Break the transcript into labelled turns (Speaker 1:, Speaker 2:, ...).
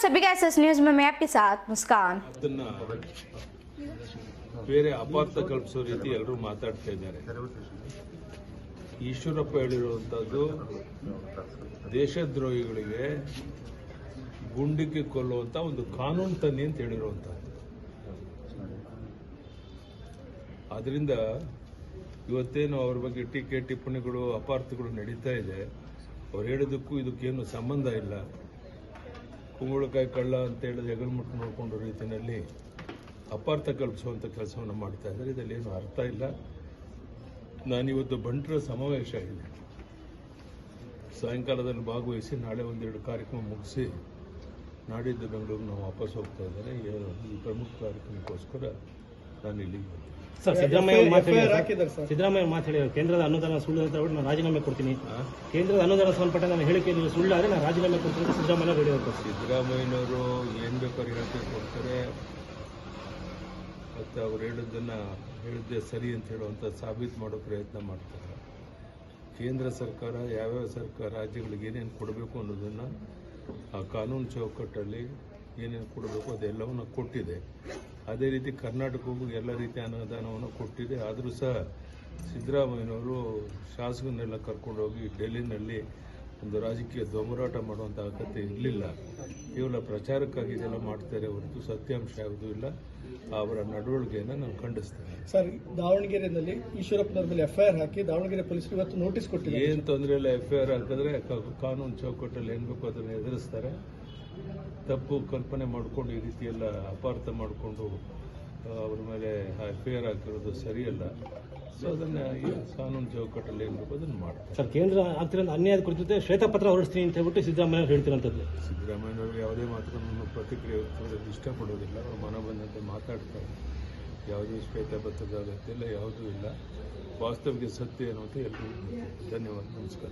Speaker 1: सभी का SS news में मैं आपके साथ मुस्कान।
Speaker 2: ಅದನ್ನ ಬೇರೆ ಅಪಾರ್ಥ ಕಲ್ಪಿಸೋ ರೀತಿ ಎಲ್ಲರೂ ಮಾತಾಡ್ತಾ ಇದ್ದಾರೆ. ಈಶ್ವರಪ್ಪ ಹೇಳಿರುವಂತದ್ದು ದೇಶದ್ರೋಹಿಗಳಿಗೆ ಗುಂಡಿಗೆ ಕೊಲ್ಲುವಂತ ಒಂದು ಕಾನೂನು ತನ್ನಿ ಅಂತ ಹೇಳಿರುವಂತದ್ದು. ಆದ್ರಿಂದ ಇವತ್ತೇನು ಅವ್ರ ಬಗ್ಗೆ ಟೀಕೆ ಟಿಪ್ಪಣಿಗಳು ಅಪಾರ್ಥಗಳು ನಡೀತಾ ಇದೆ. ಅವ್ರು ಹೇಳಿದಕ್ಕೂ ಇದಕ್ಕೇನು ಸಂಬಂಧ ಇಲ್ಲ. ಕುಂಬಳಕಾಯಿ ಕಳ್ಳ ಅಂತ ಹೇಳಿದ್ರೆ ಹೆಗಲ್ಮುಟ್ಟು ನೋಡಿಕೊಂಡು ರೀತಿಯಲ್ಲಿ ಅಪಾರ್ಥ ಕಲ್ಪಿಸುವಂಥ ಕೆಲಸವನ್ನು ಮಾಡ್ತಾ ಇದ್ದಾರೆ. ಇದರಲ್ಲಿ ಏನು ಅರ್ಥ ಇಲ್ಲ. ನಾನಿವತ್ತು ಬಂಟರ ಸಮಾವೇಶ ಇದೆ, ಸಾಯಂಕಾಲದಲ್ಲಿ ಭಾಗವಹಿಸಿ ನಾಳೆ ಒಂದೆರಡು ಕಾರ್ಯಕ್ರಮ ಮುಗಿಸಿ ನಾಡಿದ್ದು ಬೆಂಗಳೂರು ನಾವು ವಾಪಸ್ ಹೋಗ್ತಾ ಇದ್ದಾರೆ. ಈ ಪ್ರಮುಖ ಕಾರ್ಯಕ್ರಮಕ್ಕೋಸ್ಕರ ನಾನು ಇಲ್ಲಿ
Speaker 3: ಸರ್ ಸಿದ್ದರಾಮಯ್ಯ ಮಾತಾಡಿ ಕೇಂದ್ರದ ಅನುದಾನ ಸುಳ್ಳು ಅಂತ ನಾನು ರಾಜೀನಾಮೆ ಕೊಡ್ತೀನಿ, ಕೇಂದ್ರದ ಅನುದಾನ ಸಂಬಂಧಪಟ್ಟ ನಾನು ಹೇಳಿಕೆ ಸುಳ್ಳಾದ್ರೆ ನಾನು ರಾಜೀನಾಮೆ ಕೊಡ್ತೀನಿ ಅಂತ ಸಿದ್ದರಾಮಯ್ಯ ಹೇಳಿದ್ರು.
Speaker 2: ಸಿದ್ದರಾಮಯ್ಯನವರು ಏನು ಬೇಕಾದ್ರೂ ಹೇಳಿಕೆ ಕೊಡ್ತಾರೆ, ಮತ್ತು ಅವ್ರು ಹೇಳಿದ್ದೆ ಸರಿ ಅಂತ ಹೇಳುವಂಥ ಸಾಬೀತು ಮಾಡೋ ಪ್ರಯತ್ನ ಮಾಡ್ತಾರೆ. ಕೇಂದ್ರ ಸರ್ಕಾರ ಯಾವ್ಯಾವ ಸರ್ಕಾರ ರಾಜ್ಯಗಳಿಗೆ ಏನೇನು ಕೊಡಬೇಕು ಅನ್ನೋದನ್ನು ಆ ಕಾನೂನು ಚೌಕಟ್ಟಲ್ಲಿ ಏನೇನು ಕೊಡಬೇಕು ಅದೆಲ್ಲವನ್ನು ಕೊಟ್ಟಿದೆ. ಅದೇ ರೀತಿ ಕರ್ನಾಟಕಕ್ಕೂ ಎಲ್ಲ ರೀತಿಯ ಅನುದಾನವನ್ನು ಕೊಟ್ಟಿದೆ. ಆದರೂ ಸಹ ಸಿದ್ದರಾಮಯ್ಯನವರು ಶಾಸಕರನ್ನೆಲ್ಲ ಕರ್ಕೊಂಡೋಗಿ ಡೆಲ್ಲಿನಲ್ಲಿ ಒಂದು ರಾಜಕೀಯ ದೊಂಬರಾಟ ಮಾಡುವಂಥ ಅಗತ್ಯ ಇರಲಿಲ್ಲ. ಕೇವಲ ಪ್ರಚಾರಕ್ಕಾಗಿ ಇದೆಲ್ಲ ಮಾಡ್ತಾರೆ ಹೊರತು ಸತ್ಯಾಂಶ ಯಾವುದೂ ಇಲ್ಲ. ಅವರ ನಡವಳಿಕೆಯನ್ನು ನಾನು ಖಂಡಿಸ್ತೇನೆ.
Speaker 4: ಸರ್, ದಾವಣಗೆರೆಯಲ್ಲಿ ಈಶ್ವರಪ್ಪನವ್ರ ಮೇಲೆ ಎಫ್ಐಆರ್ ಹಾಕಿ ದಾವಣಗೆರೆ ಪೊಲೀಸರು ಇವತ್ತು ನೋಟಿಸ್ ಕೊಟ್ಟಿದ್ದಾರೆ.
Speaker 2: ಏನು ತೊಂದರೆ ಇಲ್ಲ. ಎಫ್ಐಆರ್ ಹಾಕಿದ್ರೆ ಕಾನೂನು ಚೌಕಟ್ಟಲ್ಲಿ ಏನು ಬೇಕೋ ಅದನ್ನು ಎದುರಿಸ್ತಾರೆ. ತಪ್ಪು ಕಲ್ಪನೆ ಮಾಡಿಕೊಂಡು ಈ ರೀತಿ ಎಲ್ಲ ಅಪಾರ್ಥ ಮಾಡಿಕೊಂಡು ಅವ್ರ ಮೇಲೆ ಎಫ್ಐಆರ್ ಹಾಕಿರೋದು ಸರಿಯಲ್ಲ. ಸೊ ಅದನ್ನು ಈ ಕಾನೂನು ಚೌಕಟ್ಟಲ್ಲಿ ಏನು ಬೇಕೋ ಅದನ್ನು ಮಾಡ್ತಾರೆ.
Speaker 3: ಸರ್, ಕೇಂದ್ರ ಆಗ್ತಿರೋ ಅನ್ಯಾಯದ ಕುರಿತು ಶ್ವೇತಪತ್ರ ಹೊರಡಿಸ್ತೀನಿ ಅಂತ ಹೇಳ್ಬಿಟ್ಟು ಸಿದ್ದರಾಮಯ್ಯ ಹೇಳ್ತಿರೋಂಥದ್ದು.
Speaker 2: ಸಿದ್ದರಾಮಯ್ಯನವರು ಯಾವುದೇ ಮಾತುಗಳನ್ನು ಪ್ರತಿಕ್ರಿಯೆ ಇಷ್ಟಪಡೋದಿಲ್ಲ. ಅವರು ಮನ ಬಂದಂತೆ ಮಾತಾಡ್ತಾರೆ. ಯಾವುದೇ ಶ್ವೇತಪತ್ರದ ಅಗತ್ಯ ಇಲ್ಲ, ಯಾವುದೂ ಇಲ್ಲ. ವಾಸ್ತವಿಕ ಸತ್ಯ ಅನ್ನುವಂಥ ಎಲ್ಲರಿಗೂ ಧನ್ಯವಾದ, ನಮಸ್ಕಾರ.